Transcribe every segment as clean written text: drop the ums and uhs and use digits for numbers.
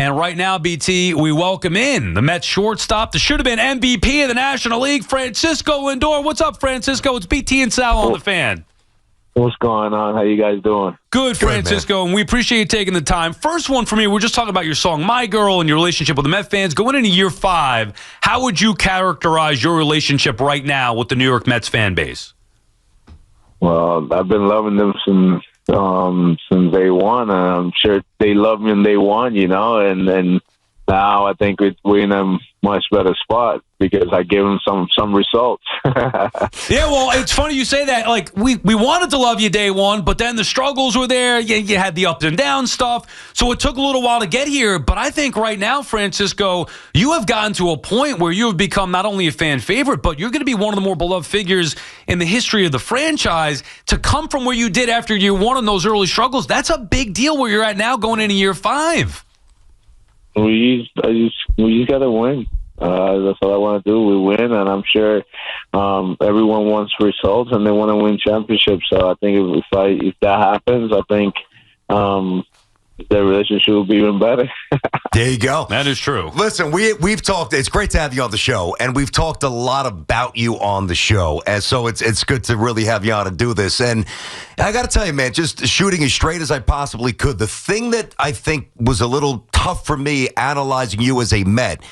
And right now, BT, we welcome in the Mets shortstop, that should have been MVP of the National League, Francisco Lindor. What's up, Francisco? It's BT and Sal on the Fan. What's going on? How you guys doing? Good, Francisco, and we appreciate you taking the time. First one for me, we're just talking about your song, My Girl, and your relationship with the Met fans. Going into year 5, how would you characterize your relationship right now with the New York Mets fan base? Well, I've been loving them since day one. I'm sure they love me on day one, and now I think we're in a much better spot because I gave them some results. Yeah, well, it's funny you say that. Like, we wanted to love you day one, but then the struggles were there. You had the up and down stuff. So it took a little while to get here. But I think right now, Francisco, you have gotten to a point where you have become not only a fan favorite, but you're going to be one of the more beloved figures in the history of the franchise. To come from where you did after year 1 and those early struggles, that's a big deal where you're at now going into year 5. We just got to win. That's all I want to do. We win, and I'm sure everyone wants results, and they want to win championships. So I think if that happens, I think the relationship will be even better. There you go. That is true. Listen, we've talked. It's great to have you on the show, and we've talked a lot about you on the show, and so it's good to really have you on to do this. And I got to tell you, man, just shooting as straight as I possibly could. The thing that I think was a little tough for me analyzing you as a Met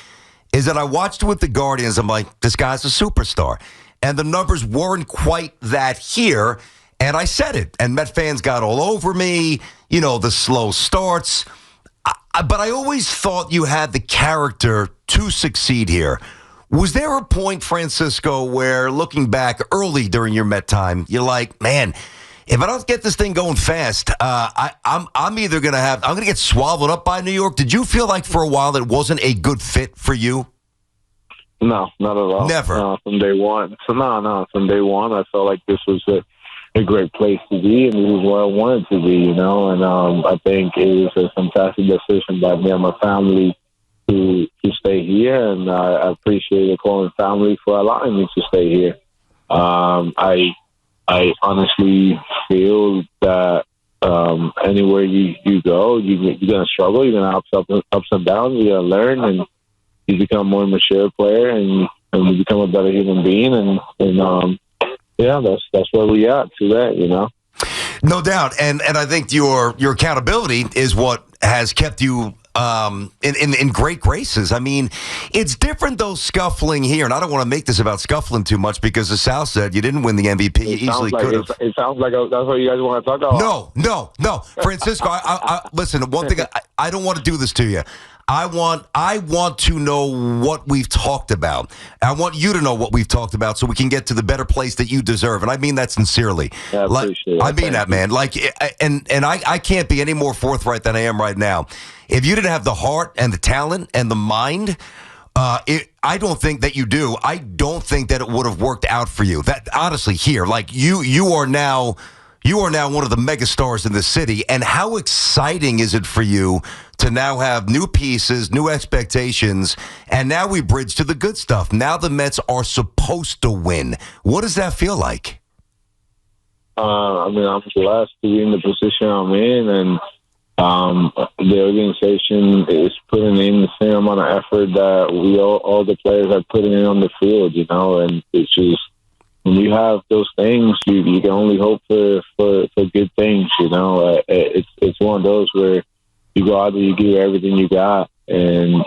is that I watched with the Guardians. I'm like, this guy's a superstar, and the numbers weren't quite that here. And I said it, and Met fans got all over me. The slow starts. But I always thought you had the character to succeed here. Was there a point, Francisco, where looking back early during your Met time, you're like, man, if I don't get this thing going fast, I'm either going to get swallowed up by New York. Did you feel like for a while that it wasn't a good fit for you? No, not at all. Never. From day one. So from day one, I felt like this was a great place to be, and this is where I wanted to be, and I think it was a fantastic decision by me and my family to stay here, and I appreciate the calling family for allowing me to stay here. I honestly feel that anywhere you go, you're going to struggle, you're going to have ups and downs, you're going to learn, and you become a more mature player, and you become a better human being, and yeah, that's where we are to that, No doubt, and I think your accountability is what has kept you in great graces. I mean, it's different though scuffling here, and I don't want to make this about scuffling too much because as Sal said, you didn't win the MVP. You easily could have. It sounds like that's what you guys want to talk about. No, Francisco. I listen. One thing, I don't want to do this to you. I want to know what we've talked about. I want you to know what we've talked about so we can get to the better place that you deserve. And I mean that sincerely. Yeah, I appreciate it. I mean that, man. I can't be any more forthright than I am right now. If you didn't have the heart and the talent and the mind, I don't think that you do. I don't think that it would have worked out for you. That honestly, here, like you are now one of the megastars in the city. And how exciting is it for you to now have new pieces, new expectations, and now we bridge to the good stuff. Now the Mets are supposed to win. What does that feel like? I'm blessed to be in the position I'm in, and the organization is putting in the same amount of effort that all the players are putting in on the field, and it's just, when you have those things, you can only hope for good things, It's one of those where you go out there, you give everything you got, and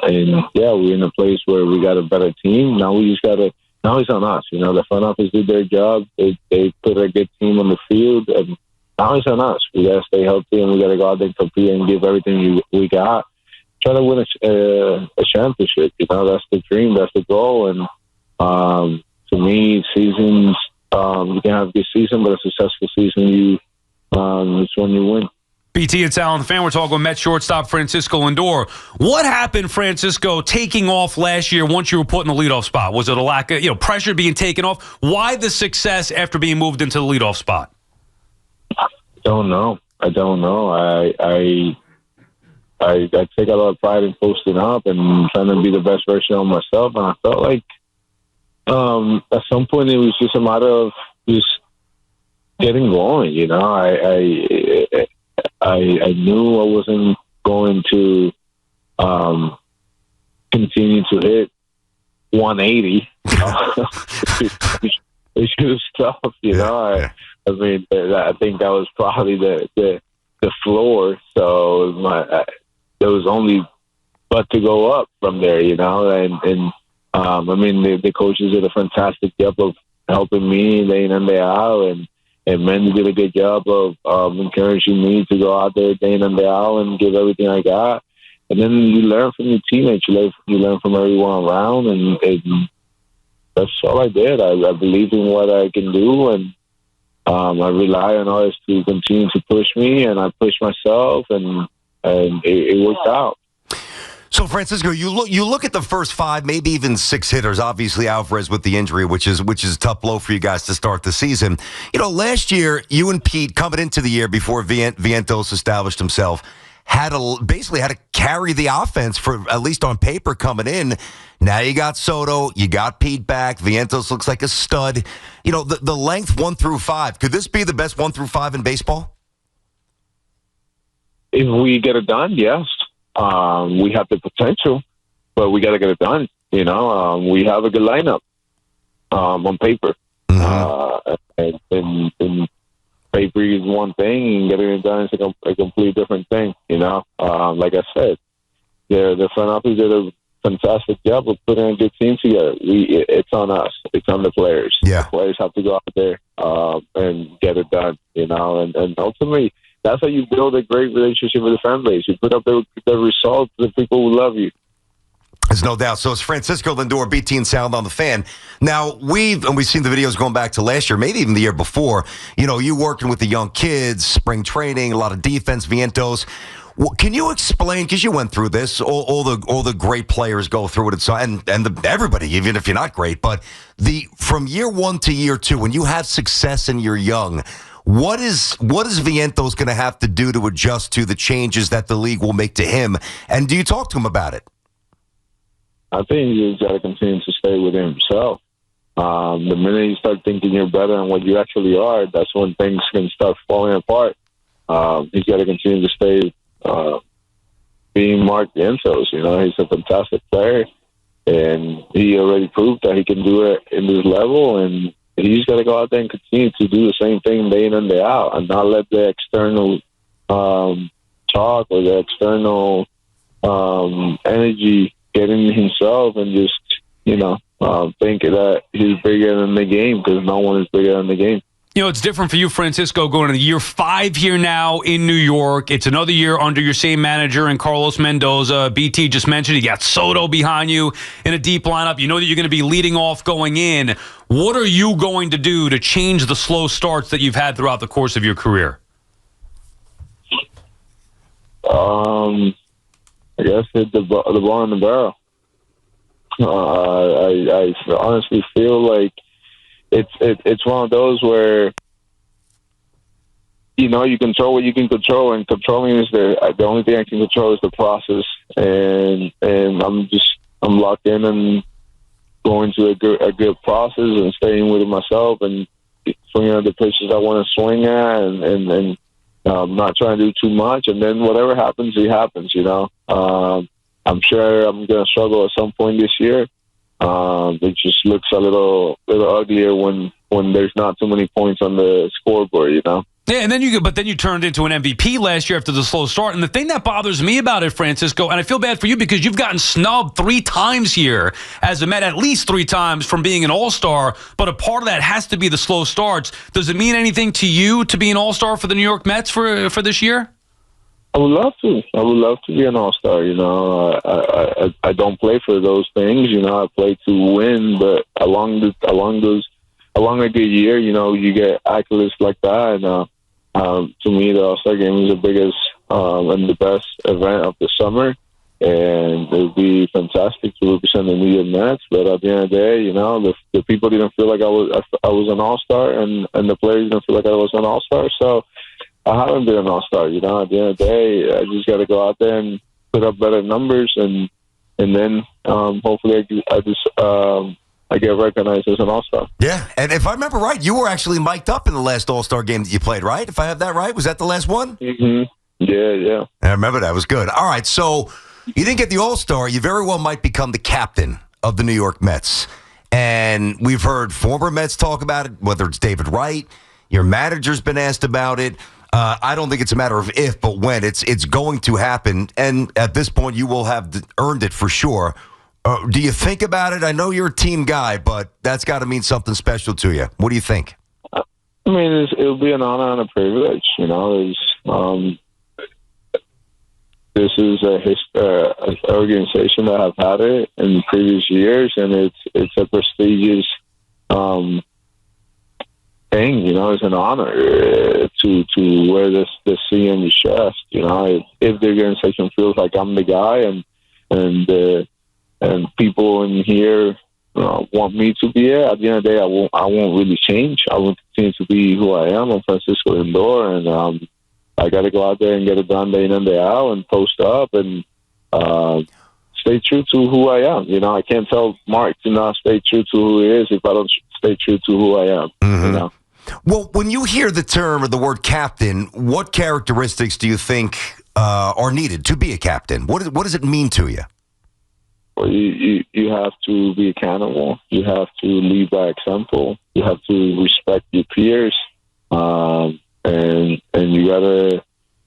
yeah, we're in a place where we got a better team. Now it's on us. The front office did their job. They put a good team on the field, and now it's on us. We got to stay healthy, and we got to go out there and compete and give everything we got. Try to win a championship. That's the dream. That's the goal. And to me, seasons, you can have a good season, but a successful season, it's when you win. BT and Sal on the Fan. We're talking with Met shortstop Francisco Lindor. What happened, Francisco, taking off last year once you were put in the leadoff spot? Was it a lack of pressure being taken off? Why the success after being moved into the leadoff spot? I don't know. I take a lot of pride in posting up and trying to be the best version of myself, and I felt like at some point it was just a matter of just getting going. I knew I wasn't going to continue to hit 180. It's good stuff, you know. Yeah. I mean, I think that was probably the floor. So there was only but to go up from there, you know. And I mean, the coaches did a fantastic job of helping me day in and day out, and Mendy did a good job of encouraging me to go out there day in and day out and give everything I got. And then you learn from your teammates, you learn from everyone around, and that's all I did. I believe in what I can do, and I rely on others to continue to push me, and I push myself, and it worked out. So, Francisco, you look at the first 5, maybe even 6 hitters. Obviously, Alvarez with the injury, which is a tough blow for you guys to start the season. You know, last year, you and Pete, coming into the year before Vientos established himself, basically had to carry the offense for, at least on paper, coming in. Now you got Soto, you got Pete back. Vientos looks like a stud. You know, the length 1 through 5. Could this be the best 1 through 5 in baseball? If we get it done, yes. We have the potential, but we got to get it done. You know, we have a good lineup on paper. And paper is one thing, and getting it done is a complete different thing. You know, like I said, the front office did a fantastic job of putting a good team together. It's on us. It's on the players. Yeah. The players have to go out there and get it done. You know, and ultimately, that's how you build a great relationship with the fan base. You put up the results, the people who love you. There's no doubt. So it's Francisco Lindor, BT and Sound on the Fan. Now, we've seen the videos going back to last year, maybe even the year before. You know, you working with the young kids, spring training, a lot of defense, Vientos. Well, can you explain, because you went through this, all the great players go through it, and everybody, even if you're not great, but from year 1 to year 2, when you have success and you're young, what is Vientos going to have to do to adjust to the changes that the league will make to him? And do you talk to him about it? I think he's got to continue to stay within himself. The minute you start thinking you're better than what you actually are, that's when things can start falling apart. He's got to continue to stay being Mark Vientos. You know, he's a fantastic player, and he already proved that he can do it in this level, and he's got to go out there and continue to do the same thing day in and day out, and not let the external talk or the external energy get in himself and just, you know, think that he's bigger than the game, because no one is bigger than the game. You know, it's different for you, Francisco, going into year 5 here now in New York. It's another year under your same manager and Carlos Mendoza. BT just mentioned you got Soto behind you in a deep lineup. You know that you're going to be leading off going in. What are you going to do to change the slow starts that you've had throughout the course of your career? I guess hit the ball in the barrel. I honestly feel like it's one of those where, you know, you control what you can control, and controlling is the only thing I can control is the process, and I'm locked in and going to a good process and staying with it myself and swinging at the pitches I want to swing at, and not trying to do too much, and then whatever happens, it happens. You know, I'm sure I'm going to struggle at some point this year. It just looks a little uglier when there's not too many points on the scoreboard, you know? Yeah, and then you turned into an MVP last year after the slow start. And the thing that bothers me about it, Francisco, and I feel bad for you because you've gotten snubbed 3 times here as a Met, at least 3 times from being an All-Star. But a part of that has to be the slow starts. Does it mean anything to you to be an All-Star for the New York Mets for this year? I would love to. I would love to be an All-Star. You know, I don't play for those things. You know, I play to win. But along a good year, you know, you get accolades like that. And to me, the All-Star Game is the biggest and the best event of the summer. And it would be fantastic to represent the New York Mets. But at the end of the day, you know, the people didn't feel like I was an All-Star, and the players didn't feel like I was an All-Star. So I haven't been an All-Star, you know. At the end of the day, I just got to go out there and put up better numbers, and then hopefully I get recognized as an All-Star. Yeah, and if I remember right, you were actually mic'd up in the last All-Star game that you played, right? If I have that right, was that the last one? Mm-hmm. Yeah. I remember that. It was good. All right, so You didn't get the All-Star. You very well might become the captain of the New York Mets. And we've heard former Mets talk about it, whether it's David Wright. Your manager's been asked about it. I don't think it's a matter of if, but when. It's going to happen. And at this point, you will have earned it for sure. Do you think about it? I know you're a team guy, but that's got to mean something special to you. What do you think? I mean, it'll be an honor and a privilege. You know, this is an organization that have had it in previous years, and it's a prestigious thing. You know, it's an honor to wear this C on your chest. You know, if the organization feels like I'm the guy, and people in here want me to be it, at the end of the day, I won't really change. I will continue to be who I am. I'm Francisco Lindor, and I got to go out there and get it done day in and day out, and post up and stay true to who I am. You know, I can't tell Mark to not stay true to who he is if I don't stay true to who I am. Mm-hmm. You know. Well, when you hear the term or the word captain, what characteristics do you think are needed to be a captain? What does it mean to you? Well, you have to be accountable. You have to lead by example. You have to respect your peers, and you gotta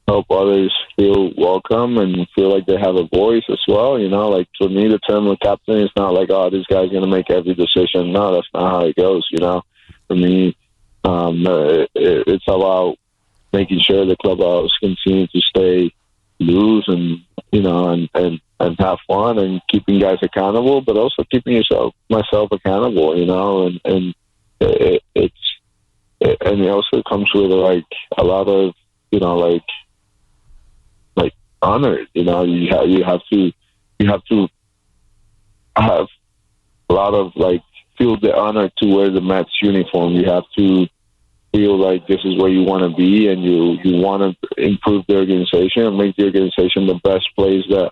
help others feel welcome and feel like they have a voice as well. You know, like for me, the term of captain is not like, oh, this guy's gonna make every decision. No, that's not how it goes. You know, for me, it's about making sure the clubhouse continue to stay loose and have fun and keeping guys accountable, but also keeping myself accountable. You know, and it also comes with like a lot of like honor. You know, you have to have a lot of like feel the honor to wear the Mets uniform. You have to feel like this is where you want to be, and you want to improve the organization and make the organization the best place that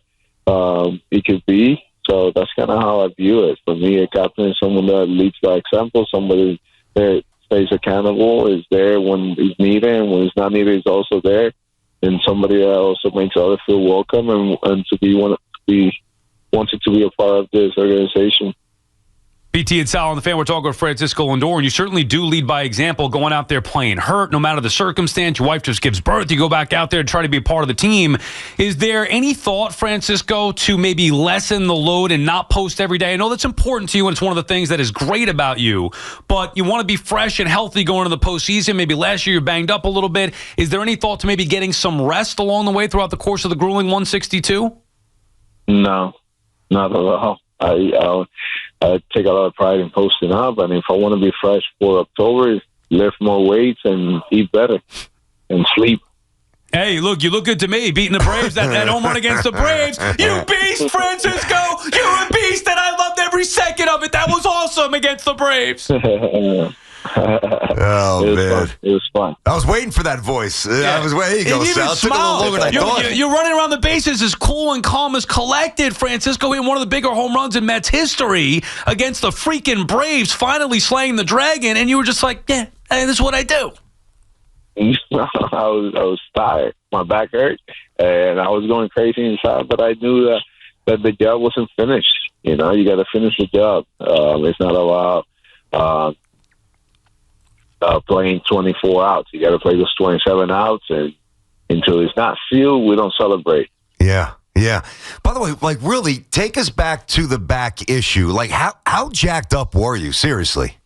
it could be. So that's kind of how I view it. For me, a captain is someone that leads by example, somebody that stays accountable, is there when he's needed, and when he's not needed, he's also there, and somebody that also makes others feel welcome and to be wanted to be a part of this organization. BT and Sal on the Fan. We're talking with Francisco Lindor, and you certainly do lead by example, going out there playing hurt, no matter the circumstance. Your wife just gives birth. You go back out there and try to be a part of the team. Is there any thought, Francisco, to maybe lessen the load and not post every day? I know that's important to you, and it's one of the things that is great about you, but you want to be fresh and healthy going into the postseason. Maybe last year you're banged up a little bit. Is there any thought to maybe getting some rest along the way throughout the course of the grueling 162? No, not at all. I take a lot of pride in posting up, and if I want to be fresh for October, lift more weights and eat better and sleep. Hey, look, you look good to me, beating the Braves, that home run against the Braves. You beast, Francisco! You're a beast, and I loved every second of it. That was awesome against the Braves. Oh, man. It was fun. I was waiting for that voice. Yeah. I was waiting. There you go, Sal. It took a little longer than I thought. You're running around the bases as cool and calm as collected. Francisco hit one of the bigger home runs in Mets history against the freaking Braves, finally slaying the Dragon, and you were just like, yeah, hey, this is what I do. I was tired. My back hurt, and I was going crazy inside, but I knew that the job wasn't finished. You know, you got to finish the job. It's not about playing 24 outs. You got to play those 27 outs, and until it's not sealed, we don't celebrate. Yeah. By the way, like, really, take us back to the back issue. Like, how jacked up were you? Seriously.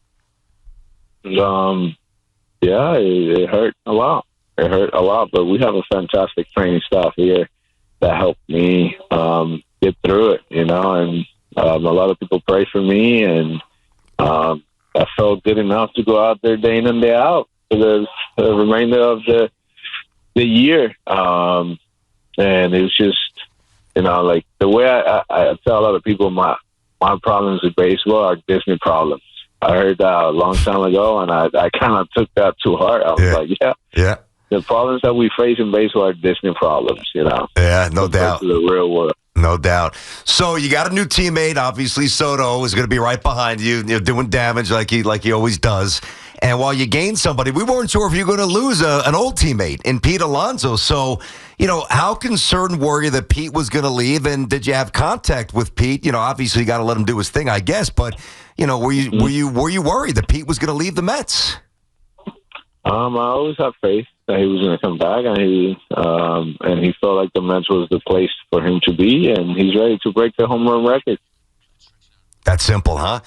Yeah, it hurt a lot. It hurt a lot, but we have a fantastic training staff here that helped me get through it, you know, and a lot of people pray for me, and I felt good enough to go out there day in and day out for the remainder of the year. And it was just, you know, like the way I tell a lot of people my problems with baseball are Disney problems. I heard that a long time ago, and I kind of took that to heart. I was like, yeah. The problems that we face in baseball are Disney problems, you know. Yeah, no doubt. To the real world. No doubt. So you got a new teammate. Obviously, Soto is going to be right behind you, doing damage like he always does. And while you gained somebody, we weren't sure if you were going to lose an old teammate in Pete Alonso. So, how concerned were you that Pete was going to leave? And did you have contact with Pete? Obviously you got to let him do his thing, I guess. But, were you worried that Pete was going to leave the Mets? I always had faith that he was going to come back, and he felt like the Mets was the place for him to be, and he's ready to break the home run record. That simple, huh?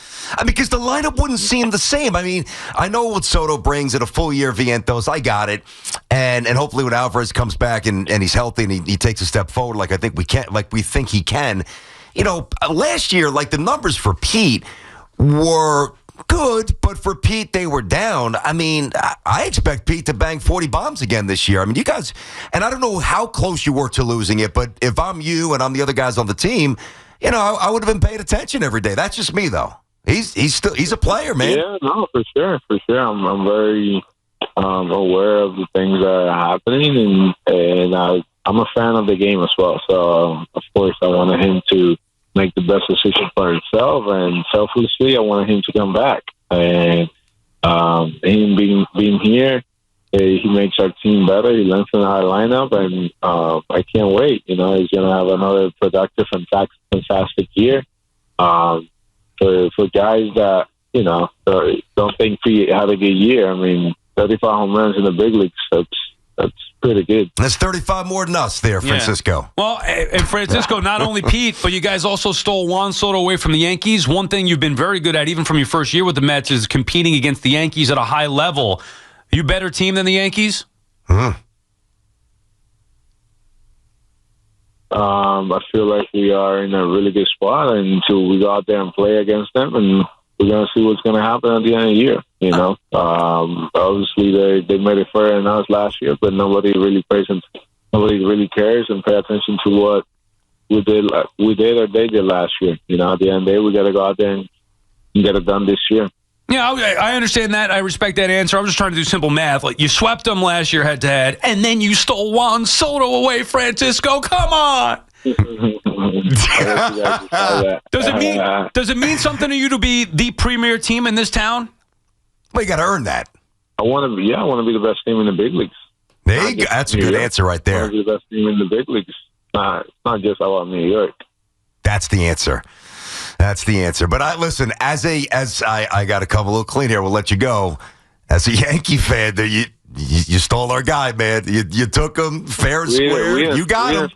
Because the lineup wouldn't seem the same. I know what Soto brings in a full year of Vientos. I got it. And hopefully when Alvarez comes back and he's healthy and he takes a step forward like we think he can. Last year, the numbers for Pete were good, but for Pete, they were down. I expect Pete to bang 40 bombs again this year. You guys, and I don't know how close you were to losing it, but if I'm you and I'm the other guys on the team, I would have been paying attention every day. That's just me, though. He's a player, man. Yeah, no, for sure. I'm very aware of the things that are happening, and I'm a fan of the game as well. So, of course, I wanted him to make the best decision for himself, and selfishly, I wanted him to come back. And him being here, he makes our team better. He lengthens our lineup, and I can't wait. He's going to have another productive, fantastic year. For guys that don't think he had a good year. 35 home runs in the big leagues. That's pretty good. That's 35 more than us there, Francisco. Yeah. Well, and Francisco, not only Pete, but you guys also stole Juan Soto away from the Yankees. One thing you've been very good at, even from your first year with the Mets, is competing against the Yankees at a high level. Are you a better team than the Yankees? I feel like we are in a really good spot until we go out there and play against them, and we're going to see what's going to happen at the end of the year. Obviously they made it fair than us last year, but nobody really cares and pay attention to what we did or they did last year. At the end of the day, we got to go out there and get it done this year. Yeah, I understand that. I respect that answer. I'm just trying to do simple math. You swept them last year head to head, and then you stole Juan Soto away, Francisco. Come on. Does it mean something to you to be the premier team in this town? Well, you got to earn that. I want to be the best team in the big leagues. There you go. That's a good answer right there. I want to be the best team in the big leagues. It's not just about New York. That's the answer. That's the answer. But I got to come a little clean here. We'll let you go. As a Yankee fan, you stole our guy, man. You took him fair and square. You got him.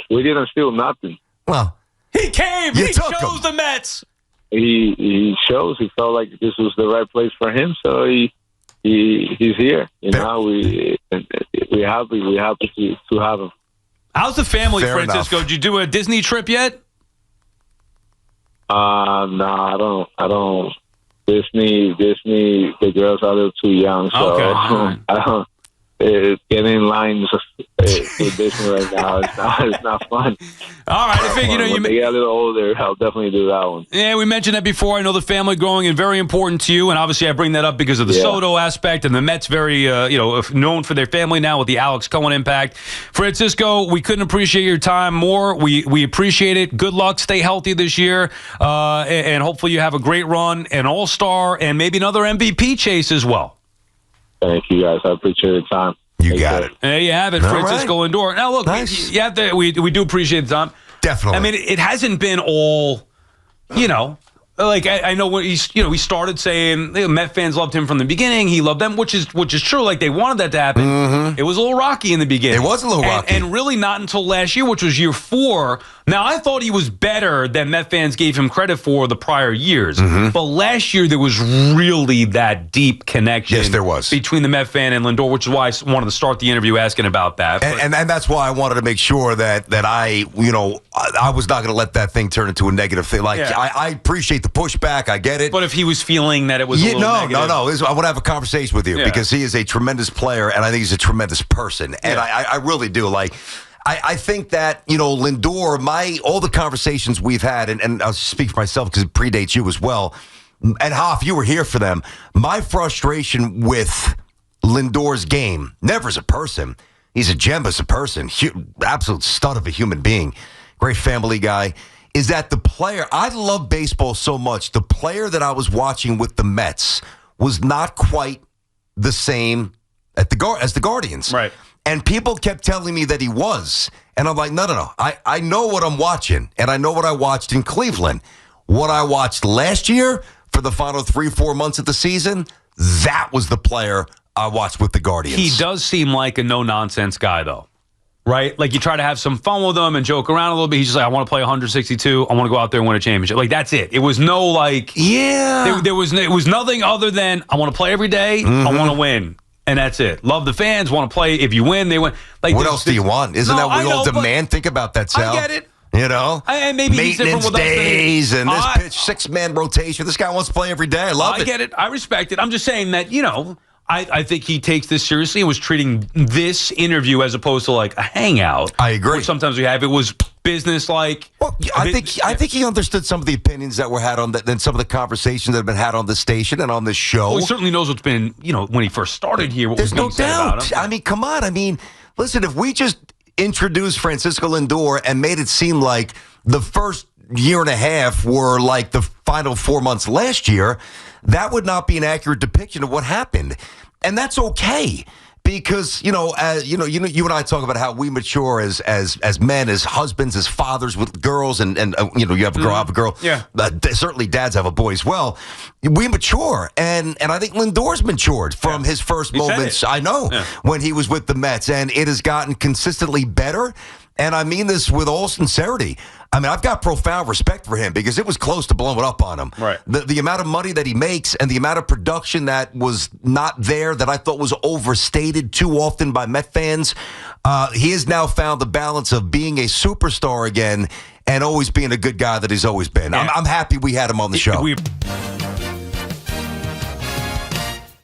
We didn't steal nothing. Well, he came. He chose the Mets. He chose. He felt like this was the right place for him, so he's here. We're happy to have him. How's the family, Fair Francisco? enough. Did you do a Disney trip yet? No, I don't. Disney, the girls are a little too young, so okay. I don't. Getting in lines with Disney right now, it's not fun. All right, I think when they get a little older, I'll definitely do that one. Yeah, we mentioned that before. I know the family growing and very important to you, and obviously I bring that up because of the Soto aspect, and the Mets very known for their family now with the Alex Cohen impact. Francisco, we couldn't appreciate your time more. We appreciate it. Good luck. Stay healthy this year, and hopefully you have a great run, an All-Star, and maybe another MVP chase as well. Thank you, guys. I appreciate the time. You got it. There you have it, Francisco Lindor. Now, look, nice. we do appreciate the time. Definitely. It hasn't been all, I know when he started saying Met fans loved him from the beginning. He loved them, which is true. They wanted that to happen. Mm-hmm. It was a little rocky in the beginning. It was a little rocky, and really not until last year, which was year 4. Now, I thought he was better than Met fans gave him credit for the prior years. Mm-hmm. But last year, there was really that deep connection. Yes, there was. Between the Met fan and Lindor, which is why I wanted to start the interview asking about that. And that's why I wanted to make sure that I was not going to let that thing turn into a negative thing. I appreciate the pushback. I get it. But if he was feeling that it was a little negative. No. I want to have a conversation with you because he is a tremendous player, and I think he's a tremendous person. And I really do. I think that, Lindor, all the conversations we've had, and I'll speak for myself because it predates you as well, and Hoff, you were here for them. My frustration with Lindor's game, never as a person, he's a gem as a person, absolute stud of a human being, great family guy, is that the player, I love baseball so much, the player that I was watching with the Mets was not quite the same as the Guardians. Right. And people kept telling me that he was. And I'm like, no. I know what I'm watching, and I know what I watched in Cleveland. What I watched last year for the final 3-4 months of the season, that was the player I watched with the Guardians. He does seem like a no-nonsense guy, though. Right? Like, you try to have some fun with him and joke around a little bit. He's just like, I want to play 162. I want to go out there and win a championship. Like, that's it. It was no, like... Yeah. It was nothing other than, I want to play every day. I want to win. And that's it. Love the fans. Want to play. If you win, they win. Like, what else do you want? Isn't that what we all demand? Think about that, Sal. I get it. You know? And maybe he's different maintenance with us than days and this pitch, 6-man rotation. This guy wants to play every day. I love it. I get it. I respect it. I'm just saying that, I think he takes this seriously and was treating this interview as opposed to like a hangout. I agree. Which sometimes we have. It was business-like. Well, I think he understood some of the opinions that were had on and some of the conversations that have been had on the station and on this show. Well, he certainly knows what's been, when he first started here. What There's was being no said about doubt. him. I mean, come on. I mean, listen, if we just introduced Francisco Lindor and made it seem like the first year and a half were like the final 4 months last year, that would not be an accurate depiction of what happened. And that's okay. Because, you and I talk about how we mature as men, as husbands, as fathers with girls, and you have a girl, I have a girl. Yeah. Certainly dads have a boy as well. We mature. And I think Lindor's matured from his first moments, I know, when he was with the Mets. And it has gotten consistently better. And I mean this with all sincerity. I mean, I've got profound respect for him because it was close to blowing up on him. Right. The amount of money that he makes and the amount of production that was not there, that I thought was overstated too often by Met fans, he has now found the balance of being a superstar again and always being a good guy that he's always been. Yeah. I'm happy we had him on the show.